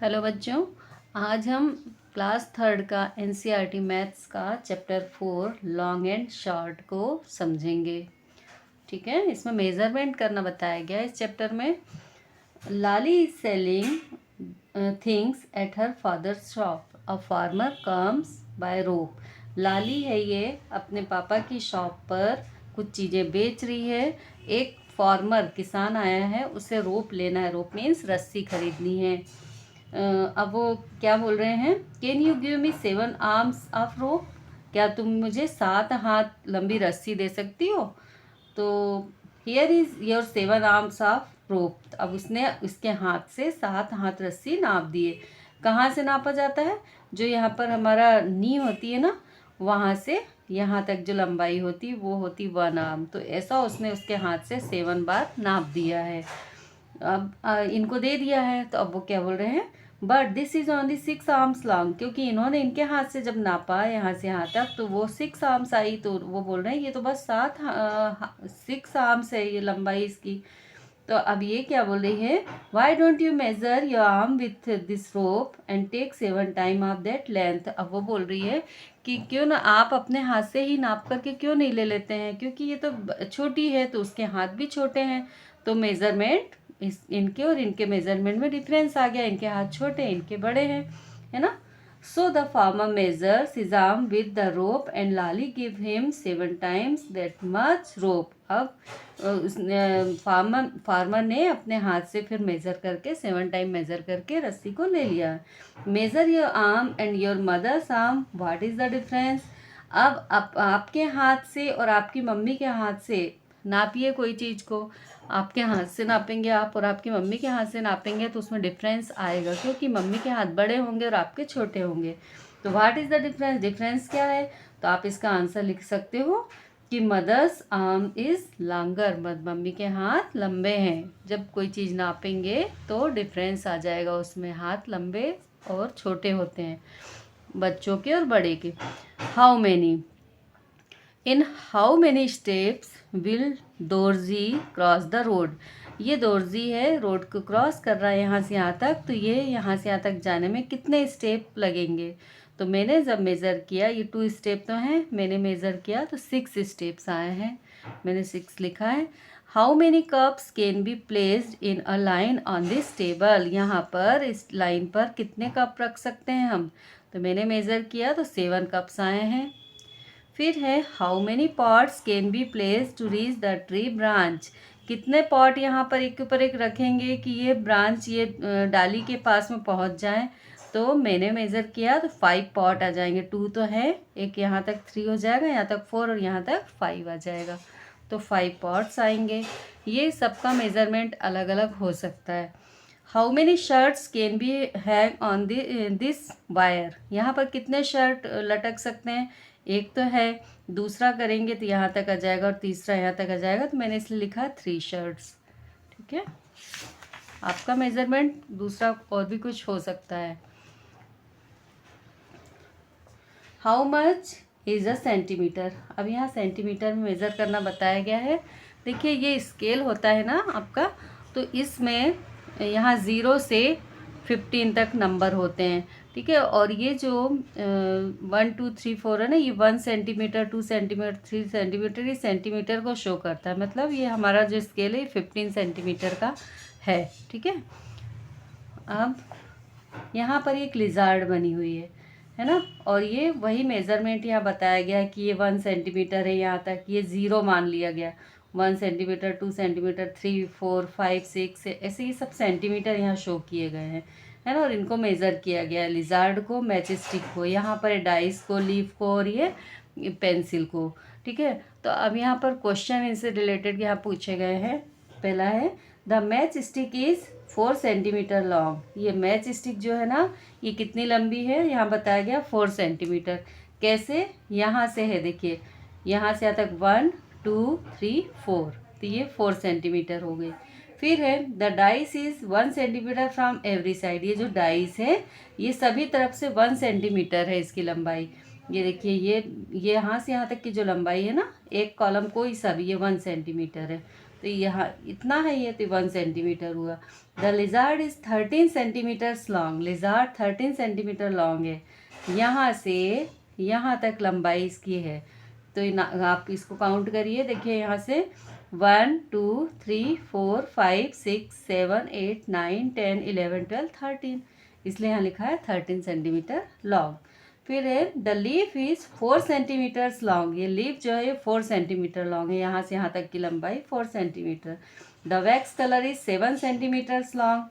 Hello बच्चों, आज हम क्लास थर्ड का एनसीईआरटी मैथ्स का चैप्टर 4 लॉन्ग एंड शॉर्ट को समझेंगे। ठीक है, इसमें मेज़रमेंट करना बताया गया है इस चैप्टर में। Lali is selling things at her father's shop, a farmer comes by rope. Lali है ये अपने पापा की शॉप पर कुछ चीज़ें बेच रही है। एक फार्मर किसान आया है, उसे रोप लेना है। रोप मीन्स रस्सी खरीदनी है। अब वो क्या बोल रहे हैं, can you give me 7 arms of rope, क्या तुम मुझे 7 हाथ लंबी रस्सी दे सकती हो। तो here is your 7 arms of rope. अब उसने उसके हाथ से 7 हाथ रस्सी नाप दिए। कहाँ से नापा जाता है, जो यहाँ पर हमारा नी होती है ना, वहाँ से यहाँ तक जो लंबाई होती वो होती 1 आर्म। तो ऐसा उसने उसके हाथ से 7 बार नाप दिया है। अब इनको दे दिया है, तो अब वो क्या बोल रहे हैं, but this is only 6 arms long, क्योंकि इन्होंने इनके हाथ से जब नापा यहाँ से यहाँ तक तो वो 6 आर्म्स आई। तो वो बोल रहे हैं ये तो बस 6 आर्म्स है ये लंबाई इसकी। तो अब ये क्या बोल रही है, why don't you measure your arm with this rope and take 7 time of that length. अब वो बोल रही है कि क्यों ना आप अपने हाथ से ही नाप करके क्यों नहीं ले लेते हैं, क्योंकि ये तो छोटी है तो उसके हाथ भी छोटे हैं। तो मेज़रमेंट इनके और इनके मेज़रमेंट में डिफरेंस आ गया, इनके हाथ छोटे हैं, इनके बड़े हैं, है ना। So the farmer measures his arm with the rope and Lali give him 7 times that much rope. अब फार्मर ने अपने हाथ से फिर मेज़र करके 7 टाइम मेज़र करके रस्सी को ले लिया। Measure your arm and your mother's arm, what is the difference. अब आपके हाथ से और आपकी मम्मी के हाथ से नापिए कोई चीज़ को। आपके हाथ से नापेंगे आप और आपकी मम्मी के हाथ से नापेंगे तो उसमें डिफरेंस आएगा, क्योंकि मम्मी के हाथ बड़े होंगे और आपके छोटे होंगे। तो what is the difference, difference क्या है। तो आप इसका आंसर लिख सकते हो कि mother's arm is longer, mummy के हाथ लंबे हैं। जब कोई चीज़ नापेंगे तो डिफरेंस आ जाएगा, उसमें हाथ लंबे और छोटे होते हैं बच्चों के और बड़े के। How many, in how many steps will Dorji cross the road. ये दोर्जी है, रोड को क्रॉस कर रहा है यहाँ से यहाँ तक, तो ये यहाँ से यहाँ तक जाने में कितने स्टेप लगेंगे। तो मैंने जब मेज़र किया, ये 2 स्टेप तो हैं, मैंने मेज़र किया तो 6 स्टेप्स आए हैं, मैंने 6 लिखा है। How many cups can be placed in a line on this table, यहाँ पर इस लाइन पर कितने कप रख सकते हैं हम। तो मैंने मेज़र किया तो 7 कप्स आए हैं। फिर है how many pots can be place to reach the tree branch, कितने पॉट यहाँ पर एक के ऊपर एक रखेंगे कि ये ब्रांच ये डाली के पास में पहुँच जाए। तो मैंने मेज़र किया तो 5 पॉट आ जाएंगे, 2 तो है, एक यहाँ तक 3 हो जाएगा, यहाँ तक 4 और यहाँ तक 5 आ जाएगा। तो 5 पॉट्स आएंगे। ये सबका मेज़रमेंट अलग अलग हो सकता है। How many shirts can be hang on this wire, यहाँ पर कितने शर्ट लटक सकते हैं, एक तो है, दूसरा करेंगे तो यहाँ तक आ जाएगा और तीसरा यहाँ तक आ जाएगा, तो मैंने इसलिए लिखा 3 शर्ट्स। ठीक है, आपका मेज़रमेंट दूसरा और भी कुछ हो सकता है। How much is a centimetre, अब यहाँ सेंटीमीटर में मेज़र करना बताया गया है। देखिए ये स्केल होता है ना आपका, तो इसमें यहाँ 0 से 15 तक नंबर होते हैं। ठीक है, और ये जो 1 2 3 4 है ना, ये 1 सेंटीमीटर 2 सेंटीमीटर 3 सेंटीमीटर, ये सेंटीमीटर को शो करता है, मतलब ये हमारा जो स्केल है 15 सेंटीमीटर का है। ठीक है, अब यहाँ पर एक लिजार्ड बनी हुई है ना, और ये वही मेज़रमेंट यहाँ बताया गया है कि ये 1 सेंटीमीटर है, यहाँ तक ये 0 मान लिया गया। 1 सेंटीमीटर 2 सेंटीमीटर 3 4 5 6 ऐसे ये सब सेंटीमीटर यहाँ शो किए गए हैं, है ना। और इनको मेज़र किया गया है, लिजार्ड को, मैच स्टिक को, यहाँ पर डाइस को, लीफ को और ये पेंसिल को। ठीक है, तो अब यहाँ पर क्वेश्चन इनसे रिलेटेड यहाँ पूछे गए हैं। पहला है the match stick is 4 centimetre long, ये मैच स्टिक जो है ना ये कितनी लंबी है, यहाँ बताया गया 4 सेंटीमीटर। कैसे, यहाँ से है, देखिए यहाँ से यहाँ तक 1 2 3 4, तो ये 4 सेंटीमीटर हो गई। फिर है the dice is 1 centimetre from every side, ये जो डाइस है ये सभी तरफ से 1 सेंटीमीटर है इसकी लंबाई। ये देखिए ये यहाँ से यहाँ तक की जो लंबाई है ना, एक कॉलम कोई सा भी, ये 1 सेंटीमीटर है। तो यहाँ इतना है ये, तो 1 सेंटीमीटर हुआ। The lizard is 13 centimetres long, lizard 13 centimetre long है, यहाँ से यहाँ तक लंबाई इसकी है। तो आप इसको काउंट करिए, देखिए यहाँ से 1 2 3 4 5 6 7 8 9 10 11 12 13, इसलिए यहाँ लिखा है 13 सेंटीमीटर लॉन्ग। फिर है the leaf is 4 centimetres long, ये लीफ जो है 4 सेंटीमीटर लॉन्ग है, यहाँ से यहाँ तक की लंबाई 4 centimetre. The wax colour is 7 centimetres long,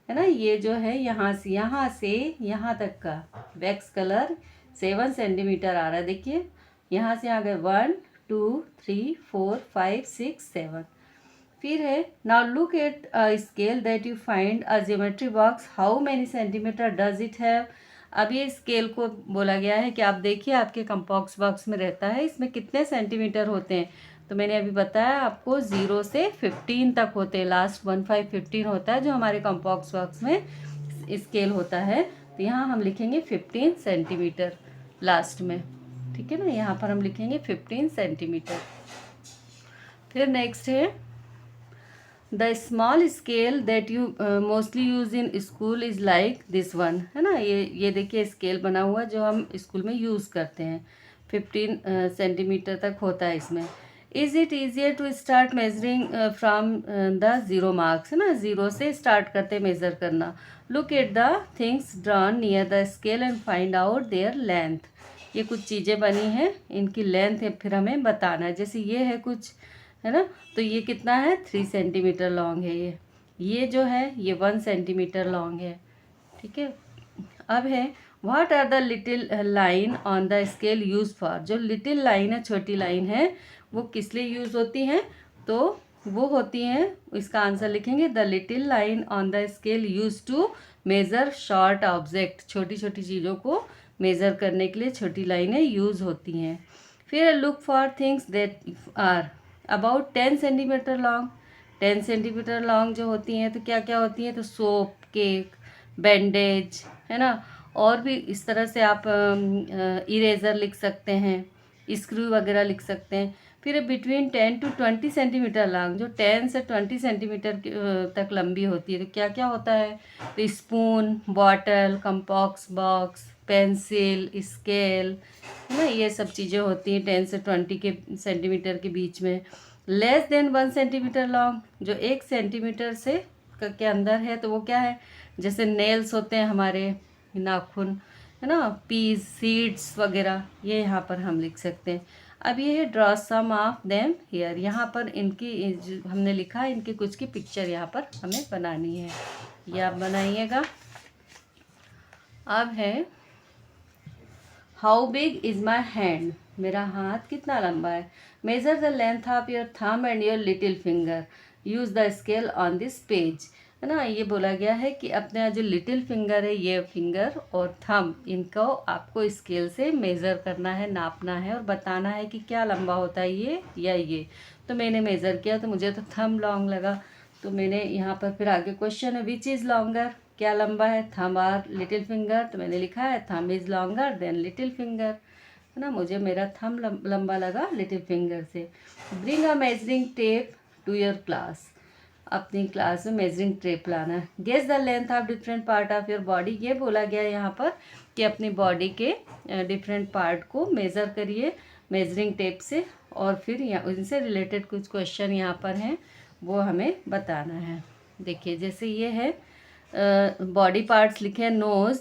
है ना, ये जो है यहाँ से यहाँ तक का वैक्स कलर 7 सेंटीमीटर आ रहा है। देखिए यहाँ से आ गए 1 2 3 4 5 6 7। फिर है now look at scale that you find a geometry box, how many centimetre does it have. अब ये स्केल को बोला गया है कि आप देखिए आपके कंपॉक्स बॉक्स में रहता है, इसमें कितने सेंटीमीटर होते हैं। तो मैंने अभी बताया आपको 0 से 15 तक होते हैं, लास्ट 1 5 15 होता है जो हमारे कंपॉक्स बॉक्स में स्केल होता है। तो यहाँ हम लिखेंगे 15 सेंटीमीटर लास्ट में, ठीक है ना, यहाँ पर हम लिखेंगे 15 सेंटीमीटर। फिर नेक्स्ट है the small scale that you mostly use in school is like this one, है ना, ये देखिए स्केल बना हुआ जो हम स्कूल में यूज़ करते हैं, 15 सेंटीमीटर तक होता है इसमें। Is it easier to start measuring from the zero marks, है ना, ज़ीरो से स्टार्ट करते मेज़र करना। Look at the things drawn near the scale and find out their length, ये कुछ चीज़ें बनी हैं, इनकी लेंथ है फिर हमें बताना है। जैसे ये है कुछ, है ना, तो ये कितना है 3 सेंटीमीटर लॉन्ग है, ये जो है ये 1 सेंटीमीटर लॉन्ग है, ठीक है। अब है what are the little line on the scale use for, जो लिटिल लाइन है, छोटी लाइन है, वो किस लिए यूज़ होती हैं, तो वो होती हैं, इसका आंसर लिखेंगे the little line on the scale use to measure short object, छोटी छोटी चीज़ों को मेज़र करने के लिए छोटी लाइनें यूज़ होती हैं। फिर look for things that are about 10 centimetre long, 10 centimetre long जो होती हैं तो क्या क्या होती हैं, तो सोप, केक, बैंडेज, है ना, और भी इस तरह से आप इरेज़र लिख सकते हैं, स्क्रू वगैरह लिख सकते हैं। फिर बिटवीन 10 to 20 सेंटीमीटर लॉन्ग, जो 10 से 20 सेंटीमीटर तक लंबी होती है, तो क्या क्या होता है, तो spoon, bottle, compass box, pencil, scale, है ना, ये सब चीज़ें होती हैं 10 से 20 के सेंटीमीटर के बीच में। लेस देन 1 सेंटीमीटर लॉन्ग, जो 1 सेंटीमीटर से के अंदर है, तो वो क्या है, जैसे नेल्स होते हैं हमारे, नाखून, है ना, पीस, सीड्स वगैरह, ये यहाँ पर हम लिख सकते हैं। अब ये है draw some of them here, यहाँ पर इनकी जो हमने लिखा है इनकी कुछ की पिक्चर यहाँ पर हमें बनानी है, ये आप बनाइएगा। अब है how big is my hand, मेरा हाथ कितना लंबा है। Measure the length of your thumb and your little finger, use the scale on this page, है ना, ये बोला गया है कि अपना जो लिटिल फिंगर है, ये फिंगर और थंब, इनको आपको स्केल से मेज़र करना है, नापना है और बताना है कि क्या लंबा होता है ये या ये। तो मैंने मेज़र किया तो मुझे तो थंब लॉन्ग लगा, तो मैंने यहाँ पर फिर आगे क्वेश्चन है विच इज़ लॉन्गर, क्या लंबा है, थंब और लिटिल फिंगर, तो मैंने लिखा है thumb is longer than little finger, है ना, मुझे मेरा थंब लंबा लगा लिटिल फिंगर से। Bring a measuring tape to your class, अपनी क्लास में मेजरिंग टेप लाना है। Guess the length of different part of your body, ये बोला गया है यहाँ पर कि अपनी बॉडी के डिफरेंट पार्ट को मेज़र करिए मेजरिंग टेप से, और फिर यहाँ इनसे रिलेटेड कुछ क्वेश्चन यहाँ पर हैं वो हमें बताना है। देखिए जैसे ये है बॉडी पार्ट्स लिखे हैं, nose,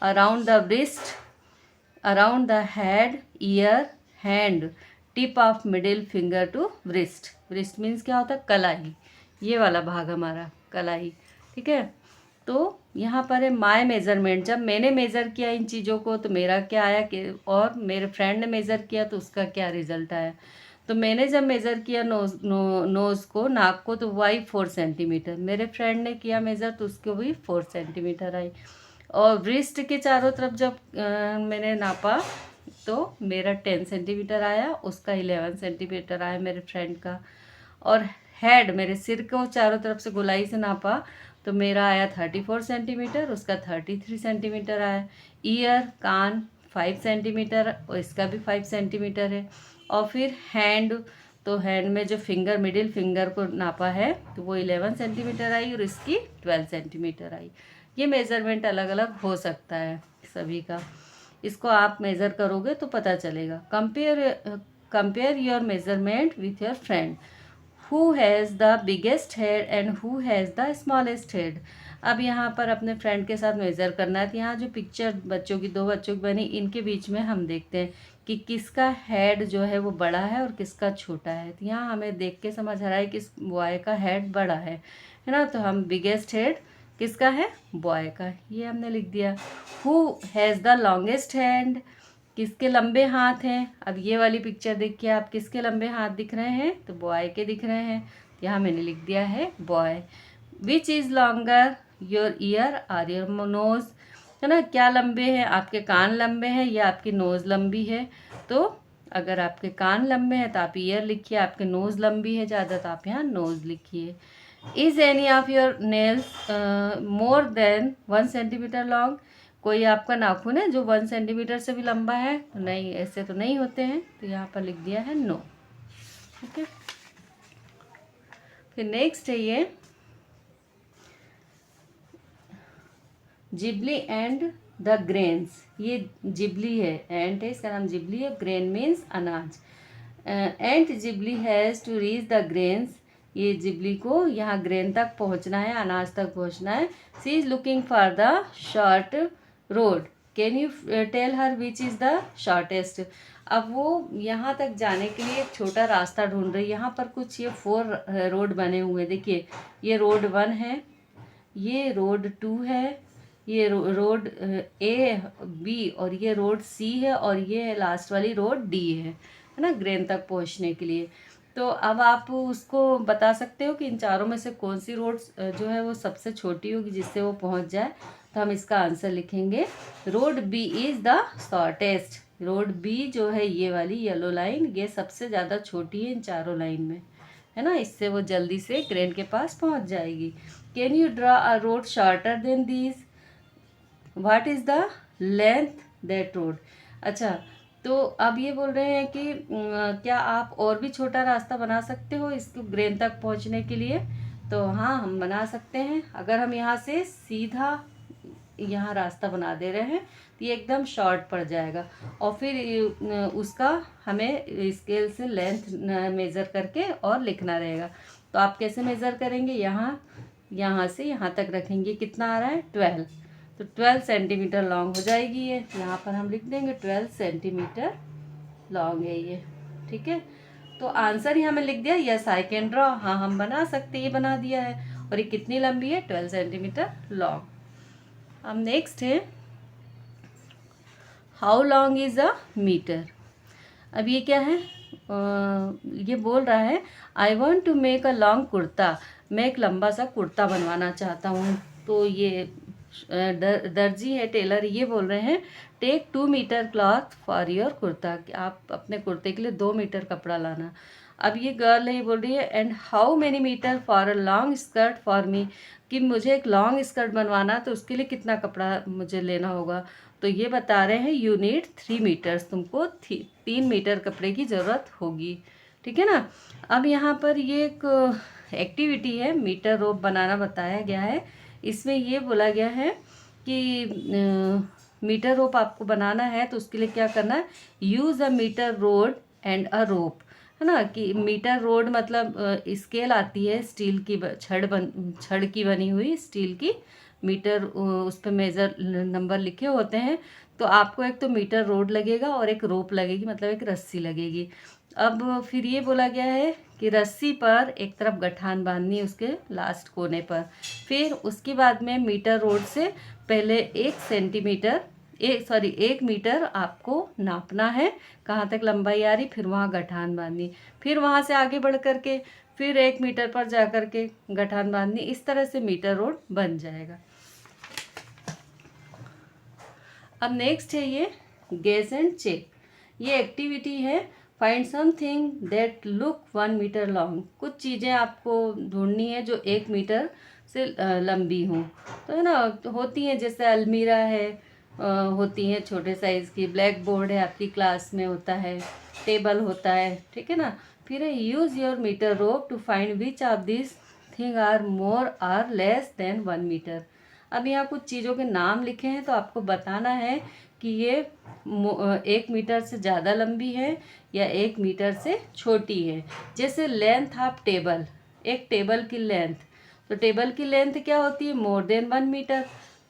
around the wrist, around the head, ear, hand, tip of middle finger to wrist, wrist means क्या होता है, कलाई, ये वाला भाग हमारा कलाई, ठीक है। तो यहाँ पर है माय मेज़रमेंट, जब मैंने मेज़र किया इन चीज़ों को तो मेरा क्या आया कि, और मेरे फ्रेंड ने मेज़र किया तो उसका क्या रिज़ल्ट आया। तो मैंने जब मेज़र किया नोज़ को, नाक को, तो वो आई 4 सेंटीमीटर, मेरे फ्रेंड ने किया मेज़र तो उसको भी 4 सेंटीमीटर आई, और ब्रिस्ट के चारों तरफ जब मैंने नापा तो मेरा 10 सेंटीमीटर आया, उसका 11 सेंटीमीटर आया मेरे फ्रेंड का, और हेड, मेरे सिर को चारों तरफ से गोलाई से नापा तो मेरा आया 34 सेंटीमीटर, उसका 33 सेंटीमीटर आया। ईयर, कान 5 सेंटीमीटर और इसका भी 5 सेंटीमीटर है। और फिर हैंड, तो हैंड में जो फिंगर, मिडिल फिंगर को नापा है तो वो 11 सेंटीमीटर आई और इसकी 12 सेंटीमीटर आई। ये मेज़रमेंट अलग अलग हो सकता है सभी का, इसको आप मेज़र करोगे तो पता चलेगा। Compare your measurement with your friend who has the biggest head and who has the smallest head. अब यहाँ पर अपने फ्रेंड के साथ मेज़र करना है। तो यहाँ जो पिक्चर बच्चों की, 2 बच्चों की बनी, इनके बीच में हम देखते हैं कि किसका हेड जो है वो बड़ा है और किसका छोटा है। तो यहाँ हमें देख के समझ आ रहा है कि इस बॉय का हेड बड़ा है ना, तो हम बिगेस्ट हेड किसका है, बॉय का, ये हमने लिख दिया। Who has the longest hand, किसके लंबे हाथ हैं। अब ये वाली पिक्चर देखिए आप, किसके लंबे हाथ दिख रहे हैं, तो बॉय के दिख रहे हैं, यहाँ मैंने लिख दिया है boy. Which is longer, your year और योर नोज़, है ना, क्या लंबे हैं, आपके कान लंबे हैं या आपकी नोज़ लंबी है। तो अगर आपके कान लंबे हैं तो आप ईयर लिखिए, आपके नोज़ लंबी है ज़्यादा तो आप यहाँ नोज़ लिखिए। Is any of your nails more than 1 centimetre long, कोई आपका नाखून है जो 1 सेंटीमीटर से भी लंबा है, तो नहीं, ऐसे तो नहीं होते हैं, तो यहाँ पर लिख दिया है नो। ओके, फिर नेक्स्ट है ये जिबली एंड द ग्रेन्स। ये जिबली है, एंट है, इसका नाम जिबली है, ग्रेन मीन्स अनाज। Ant Jibli has to reach the grains, ये जिबली को यहाँ ग्रेन तक पहुँचना है, अनाज तक पहुँचना है। She is looking for the short road, can you tell her which is the shortest. अब वो यहाँ तक जाने के लिए एक छोटा रास्ता ढूंढ रही है। यहाँ पर कुछ ये 4 रोड बने हुए हैं, देखिए, ये रोड 1 है, ये रोड 2 है, ये रोड ए बी, और ये रोड सी है, और ये लास्ट वाली रोड डी है ना, ग्रेन तक पहुंचने के लिए। तो अब आप उसको बता सकते हो कि इन चारों में से कौन सी रोड जो है वो सबसे छोटी होगी जिससे वो पहुंच जाए। तो हम इसका आंसर लिखेंगे road B is the shortest. Road B जो है ये वाली येलो लाइन, ये सबसे ज़्यादा छोटी है इन चारों लाइन में, है ना, इससे वो जल्दी से ग्रेन के पास पहुंच जाएगी। Can you draw a road shorter than these, what is the length that road. अच्छा, तो अब ये बोल रहे हैं कि क्या आप और भी छोटा रास्ता बना सकते हो इसको ग्रेन तक पहुंचने के लिए। तो हाँ, हम बना सकते हैं। अगर हम यहाँ से सीधा यहाँ रास्ता बना दे रहे हैं तो ये एकदम शॉर्ट पड़ जाएगा, और फिर उसका हमें स्केल से लेंथ मेज़र करके और लिखना रहेगा। तो आप कैसे मेज़र करेंगे, यहाँ से यहाँ तक रखेंगे, कितना आ रहा है 12, तो 12 सेंटीमीटर लॉन्ग हो जाएगी ये। यहाँ पर हम लिख देंगे 12 सेंटीमीटर लॉन्ग है ये, ठीक है। तो आंसर यहाँ में लिख दिया, यस आई कैन ड्रॉ, हाँ हम बना सकते, ये बना दिया है। और ये कितनी लंबी है, 12 सेंटीमीटर लॉन्ग। अब नेक्स्ट है how long is a metre. अब ये क्या है, ये बोल रहा है I want to make a long kurta, मैं एक लंबा सा कुर्ता बनवाना चाहता हूँ। तो ये दर्जी है, टेलर, ये बोल रहे हैं take 2 metre cloth for your kurta, कि आप अपने कुर्ते के लिए 2 मीटर कपड़ा लाना। अब ये गर्ल है, ये बोल रही है and how many metre for a long skirt for me, कि मुझे एक लॉन्ग स्कर्ट बनवाना, तो उसके लिए कितना कपड़ा मुझे लेना होगा। तो ये बता रहे हैं यू नीड 3 मीटर्स, तुमको 3 मीटर कपड़े की ज़रूरत होगी, ठीक है ना। अब यहाँ पर ये एक एक्टिविटी है, मीटर रोप बनाना बताया गया है। इसमें ये बोला गया है कि मीटर रोप आपको बनाना है तो उसके लिए क्या करना है, use a metre rod and a rope, है ना। कि मीटर रोड मतलब स्केल आती है स्टील की, छड़ की बनी हुई स्टील की मीटर, उस पर मेज़र नंबर लिखे होते हैं। तो आपको एक तो मीटर रोड लगेगा और एक रोप लगेगी, मतलब एक रस्सी लगेगी। अब फिर ये बोला गया है कि रस्सी पर एक तरफ गठान बांधनी है उसके लास्ट कोने पर, फिर उसके बाद में मीटर रोड से पहले 1 मीटर आपको नापना है, कहाँ तक लंबाई आ रही, फिर वहाँ गठान बांधनी, फिर वहाँ से आगे बढ़ करके फिर 1 मीटर पर जा कर के गठान बांधनी, इस तरह से मीटर रोड बन जाएगा। अब नेक्स्ट है ये गेस एंड चेक, ये एक्टिविटी है find something that look 1 metre long, कुछ चीज़ें आपको ढूंढनी है जो 1 मीटर से लंबी हों। तो है ना, होती हैं, जैसे अलमीरा है, होती हैं छोटे साइज़ की, ब्लैक बोर्ड है आपकी क्लास में होता है, टेबल होता है, ठीक है ना। फिर है use your metre rope to find which of this thing are more or less than 1 metre. अब यहाँ कुछ चीज़ों के नाम लिखे हैं तो आपको बताना है कि ये 1 मीटर से ज़्यादा लंबी है या 1 मीटर से छोटी है। जैसे लेंथ ऑफ टेबल, एक टेबल की लेंथ, तो टेबल की लेंथ क्या होती है, मोर देन 1 मीटर,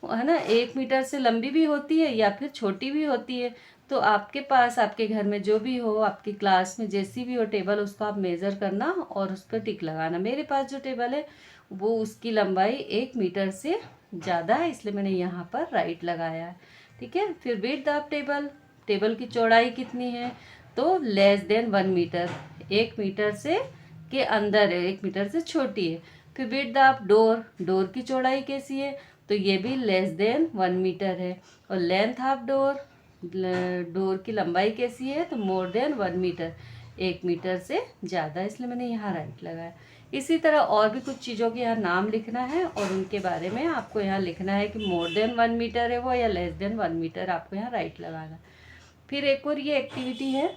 है ना। 1 मीटर से लंबी भी होती है या फिर छोटी भी होती है। तो आपके पास, आपके घर में जो भी हो, आपकी क्लास में जैसी भी हो टेबल, उसको आप मेज़र करना और उस पर टिक लगाना। मेरे पास जो टेबल है वो उसकी लंबाई 1 मीटर से ज़्यादा है, इसलिए मैंने यहाँ पर राइट लगाया है। ठीक है। फिर विड्थ ऑफ टेबल, टेबल की चौड़ाई कितनी है, तो लेस देन 1 मीटर, 1 मीटर से के अंदर है, 1 मीटर से छोटी है। फिर विड्थ ऑफ डोर, डोर की चौड़ाई कैसी है, तो ये भी लेस देन 1 मीटर है। और लेंथ ऑफ डोर, डोर की लंबाई कैसी है, तो मोर देन 1 मीटर, 1 मीटर से ज़्यादा, इसलिए मैंने यहाँ राइट लगाया। इसी तरह और भी कुछ चीज़ों के यहाँ नाम लिखना है और उनके बारे में आपको यहाँ लिखना है कि मोर देन 1 मीटर है वो या लेस देन 1 मीटर, आपको यहाँ राइट लगाना। फिर एक और ये एक्टिविटी है,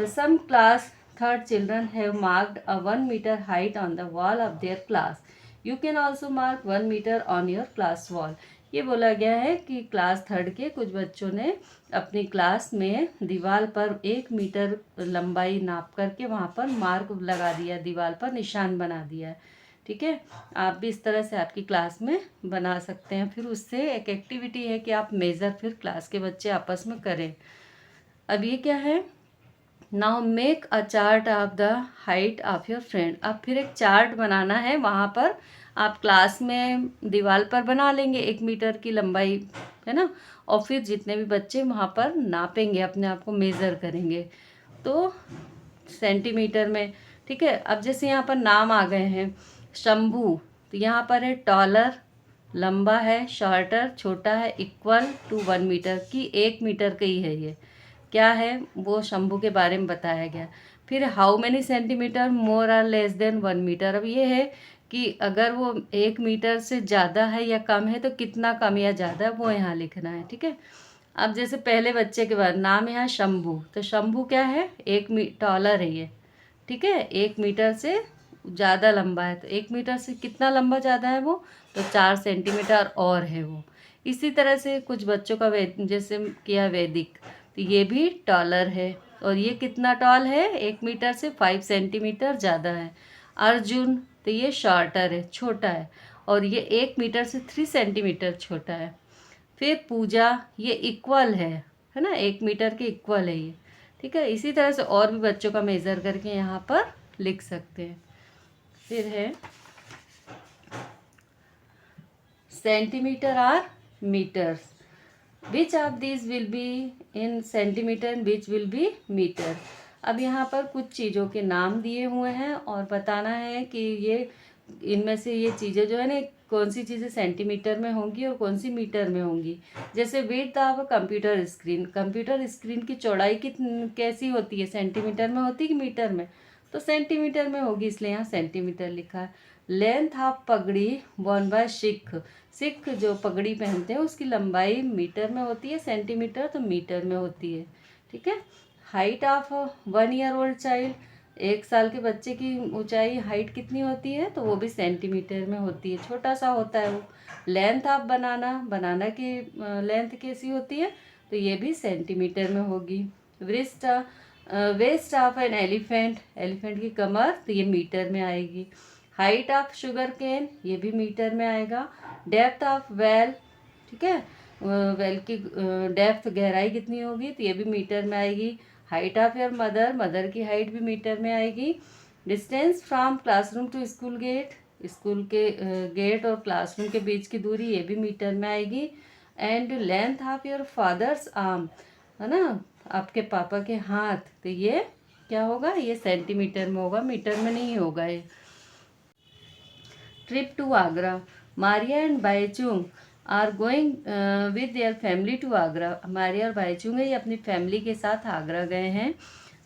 some class third children have marked a 1 metre height on the wall of their class, you can also mark 1 metre on your class wall. ये बोला गया है कि क्लास थर्ड के कुछ बच्चों ने अपनी क्लास में दीवार पर 1 मीटर लंबाई नाप करके वहाँ पर मार्क लगा दिया, दीवार पर निशान बना दिया है। ठीक है। आप भी इस तरह से आपकी क्लास में बना सकते हैं। फिर उससे एक एक्टिविटी है कि आप मेज़र फिर क्लास के बच्चे आपस में करें। अब ये क्या है, now make a chart of the height of your friend. अब फिर एक चार्ट बनाना है, वहाँ पर आप क्लास में दीवार पर बना लेंगे 1 मीटर की लंबाई, है ना। और फिर जितने भी बच्चे वहाँ पर नापेंगे, अपने आप को मेज़र करेंगे, तो सेंटीमीटर में। ठीक है। अब जैसे यहाँ पर नाम आ गए हैं, शंभू, तो यहाँ पर है टॉलर, लंबा है, शॉर्टर, छोटा है, इक्वल टू 1 मीटर की 1 मीटर का ही है ये, क्या है वो शंभू के बारे में बताया गया। फिर how many centimetre more or less than 1 metre. अब ये है कि अगर वो 1 मीटर से ज़्यादा है या कम है तो कितना कम या ज़्यादा वो यहाँ लिखना है। ठीक है। अब जैसे पहले बच्चे के बाद नाम यहाँ शंभू, तो शंभू क्या है, टॉलर है ये। ठीक है। 1 मीटर से ज़्यादा लंबा है, तो 1 मीटर से कितना लंबा ज़्यादा है वो, तो 4 सेंटीमीटर और है वो। इसी तरह से कुछ बच्चों का जैसे किया वैदिक, तो ये भी टॉलर है, और ये कितना टॉल है, 1 मीटर से 5 सेंटीमीटर ज़्यादा है। अर्जुन, तो ये शॉर्टर है, छोटा है, और ये 1 मीटर से 3 सेंटीमीटर छोटा है। फिर पूजा, ये इक्वल है ना, 1 मीटर के इक्वल है ये। ठीक है। इसी तरह से और भी बच्चों का मेज़र करके यहाँ पर लिख सकते हैं। फिर है centimetre or metres, which of this will be in centimetre and which will be metre. अब यहाँ पर कुछ चीज़ों के नाम दिए हुए हैं और बताना है कि ये इनमें से ये चीज़ें जो है ना, कौन सी चीज़ें सेंटीमीटर में होंगी और कौन सी मीटर में होंगी। जैसे width of computer screen, computer screen की चौड़ाई कैसी होती है, सेंटीमीटर में होती है कि मीटर में, तो सेंटीमीटर में होगी, इसलिए यहाँ सेंटीमीटर लिखा है। लेंथ ऑफ पगड़ी वन बाय सिख, सिख जो पगड़ी पहनते हैं उसकी लंबाई मीटर में होती है, सेंटीमीटर तो मीटर में होती है। ठीक है। Height of 1 year old child, 1 साल के बच्चे की ऊंचाई हाइट कितनी होती है, तो वो भी सेंटीमीटर में होती है, छोटा सा होता है वो। लेंथ ऑफ बनाना, बनाना की लेंथ कैसी होती है, तो ये भी सेंटीमीटर में होगी। Waist waist of an elephant, elephant की कमर, तो ये मीटर में आएगी। हाइट ऑफ शुगर केन, ये भी मीटर में आएगा। डेप्थ ऑफ वेल, ठीक है, वेल की डेप्थ गहराई कितनी होगी, तो ये भी मीटर में आएगी। Height of your mother, mother की हाइट भी मीटर में आएगी। Distance from classroom to school gate, school के गेट और क्लासरूम के बीच की दूरी, ये भी मीटर में आएगी। And length of your father's arm, है ना, आपके पापा के हाथ, तो ये क्या होगा, ये सेंटीमीटर में होगा, मीटर में नहीं होगा ये। Trip to Agra, Maria and Baichung are going with their family to Agra. Maria और बाईचुंग ये अपनी फैमिली के साथ आगरा गए हैं।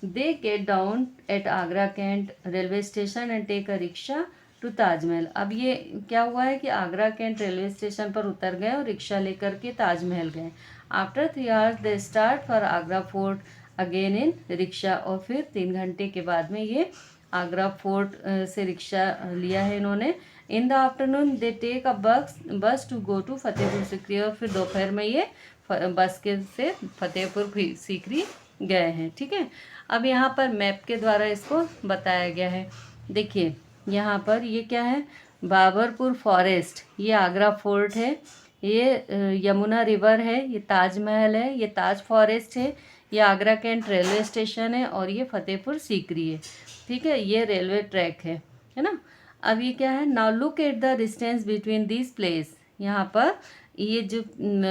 They get down at Agra Cantt railway station and take a rickshaw to Taj Mahal. अब ये क्या हुआ है कि आगरा कैंट रेलवे स्टेशन पर उतर गए और रिक्शा लेकर के ताजमहल गए। After 3 hours they start for Agra fort, again in rickshaw, और फिर 3 घंटे के बाद में ये आगरा फोर्ट से रिक्शा लिया है इन्होंने। In the afternoon they take a bus to go to Fatehpur Sikri, और फिर दोपहर में ये बस के से फतेहपुर सीकरी गए हैं। ठीक है, अब यहाँ पर मैप के द्वारा इसको बताया गया है। देखिए यहाँ पर ये क्या है, बाबरपुर फॉरेस्ट, ये आगरा फोर्ट है, ये यमुना रिवर है, ये ताजमहल है, ये ताज फॉरेस्ट है, ये आगरा कैंट रेलवे स्टेशन है, और ये फतेहपुर सीकरी है। ठीक है, ये रेलवे ट्रैक है ना। अब ये क्या है, now look at the distance between this place. यहाँ पर ये जो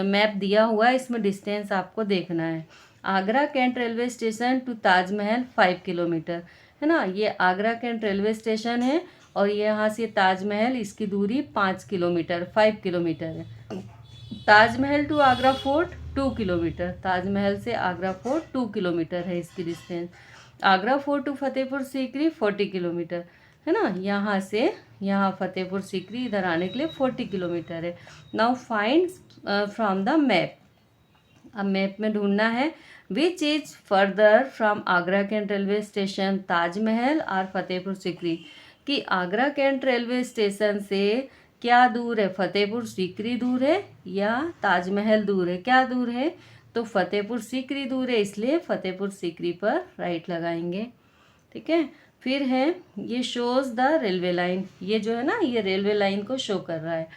मैप दिया हुआ है इसमें डिस्टेंस आपको देखना है। Agra Cantt railway station to Taj Mahal 5 kilometre है ना, ये आगरा कैंट रेलवे स्टेशन है, और ये यहाँ से ताजमहल इसकी दूरी 5 किलोमीटर 5 किलोमीटर है। Taj Mahal to Agra Fort 2 kilometre, Taj Mahal से आगरा फोर्ट 2 किलोमीटर है इसकी distance. Agra Fort to Fatehpur Sikri 40 kilometre है ना, यहाँ से यहाँ फतेहपुर सीकरी इधर आने के लिए 40 किलोमीटर है। Now find from the map, अब मैप में ढूंढना है which is further from Agra Cantt railway station Taj Mahal और फतेहपुर सीकरी, कि आगरा कैंट रेलवे स्टेशन से क्या दूर है, फतेहपुर सीकरी दूर है या ताजमहल दूर है, क्या दूर है, तो फतेहपुर सीकरी दूर है, इसलिए फतेहपुर सीकरी पर राइट लगाएंगे। ठीक है, फिर है ये शोज़ द रेलवे लाइन, ये जो है ना ये रेलवे लाइन को शो कर रहा है।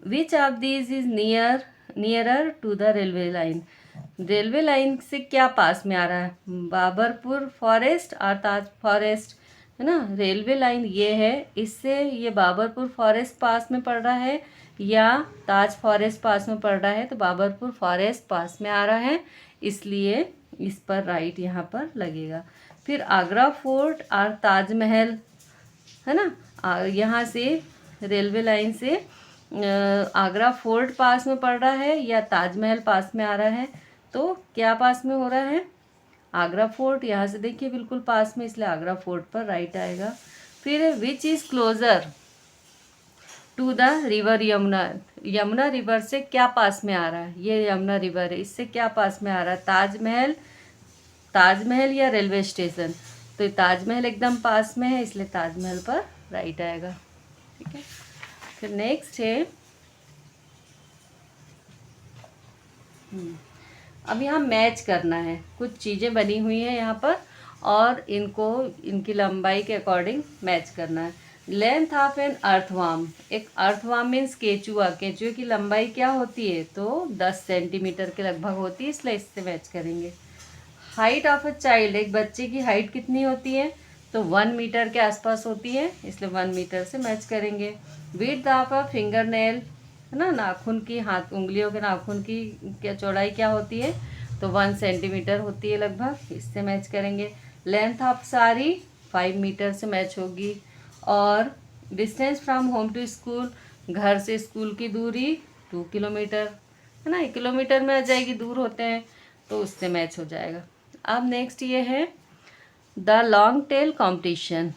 Which of these is nearer to the railway line, railway line से क्या पास में आ रहा है, बाबरपुर फॉरेस्ट और ताज फॉरेस्ट है ना। रेलवे लाइन ये है, इससे ये बाबरपुर फॉरेस्ट पास में पड़ रहा है या ताज फॉरेस्ट पास में पड़ रहा है, तो बाबरपुर फॉरेस्ट पास में आ रहा है, इसलिए इस पर राइट यहाँ पर लगेगा। फिर आगरा फोर्ट और ताजमहल है ना, यहाँ से रेलवे लाइन से आगरा फोर्ट पास में पड़ रहा है या ताजमहल पास में आ रहा है, तो क्या पास में हो रहा है, आगरा फोर्ट, यहाँ से देखिए बिल्कुल पास में, इसलिए आगरा फोर्ट पर राइट आएगा। फिर which is closer to the river Yamuna, Yamuna river से क्या पास में आ रहा है, ये यमुना रिवर है, इससे क्या पास में आ रहा है, ताजमहल, ताजमहल या रेलवे स्टेशन, तो ताजमहल एकदम पास में है, इसलिए ताजमहल पर राइट आएगा। ठीक है, फिर नेक्स्ट है अब यहाँ मैच करना है, कुछ चीज़ें बनी हुई हैं यहाँ पर और इनको इनकी लंबाई के अकॉर्डिंग मैच करना है। लेंथ ऑफ एन अर्थवार्म, एक अर्थवार्म मीन्स केचुआ, केचुए की लंबाई क्या होती है, तो 10 सेंटीमीटर के लगभग होती है, इसलिए इससे मैच करेंगे। हाइट ऑफ अ चाइल्ड, एक बच्चे की हाइट कितनी होती है, तो 1 मीटर के आसपास होती है, इसलिए 1 मीटर से मैच करेंगे। Width of a finger nail है ना, नाखून की, हाथ उंगलियों के नाखून की क्या चौड़ाई क्या होती है, तो 1 सेंटीमीटर होती है लगभग, इससे मैच करेंगे। लेंथ ऑफ साड़ी 5 मीटर से मैच होगी। और distance from home to school, घर से स्कूल की दूरी 2 किलोमीटर है ना, 1 किलोमीटर में आ जाएगी, दूर होते हैं तो उससे मैच हो जाएगा। अब नेक्स्ट ये है the long tail competition,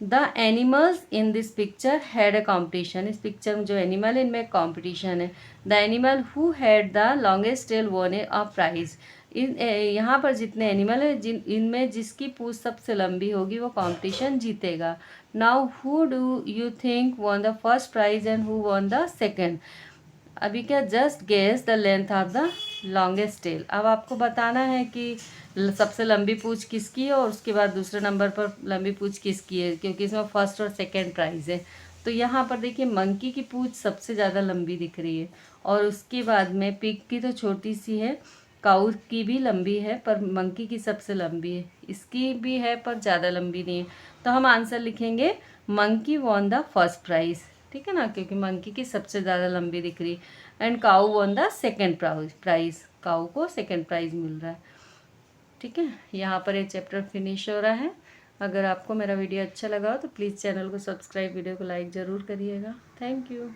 the animals in this picture had a competition, इस पिक्चर में जो एनिमल है इनमें कॉम्पिटिशन है। The animal who had the longest tail won a prize, इन यहाँ पर जितने एनिमल है इनमें जिसकी पूंछ सबसे लंबी होगी वो कंपटीशन जीतेगा। Now who do you think won the first prize and who won the second, अभी क्या, just guess the length of the longest tail, अब आपको बताना है कि सबसे लंबी पूंछ किसकी है और उसके बाद दूसरे नंबर पर लंबी पूंछ किसकी है, क्योंकि इसमें फर्स्ट और सेकंड प्राइज़ है। तो यहाँ पर देखिए मंकी की पूंछ सबसे ज़्यादा लंबी दिख रही है, और उसके बाद में पिग की तो छोटी सी है, काऊ की भी लंबी है पर मंकी की सबसे लंबी है, इसकी भी है पर ज़्यादा लंबी नहीं है। तो हम आंसर लिखेंगे monkey von the first prize, ठीक है ना, क्योंकि मंकी की सबसे ज़्यादा लंबी दिख रही, and cow won the second prize, cow को सेकेंड प्राइज़ मिल रहा है। ठीक है, यहाँ पर ये चैप्टर फिनिश हो रहा है। अगर आपको मेरा वीडियो अच्छा लगा हो तो प्लीज़ चैनल को सब्सक्राइब, वीडियो को लाइक ज़रूर करिएगा। Thank you.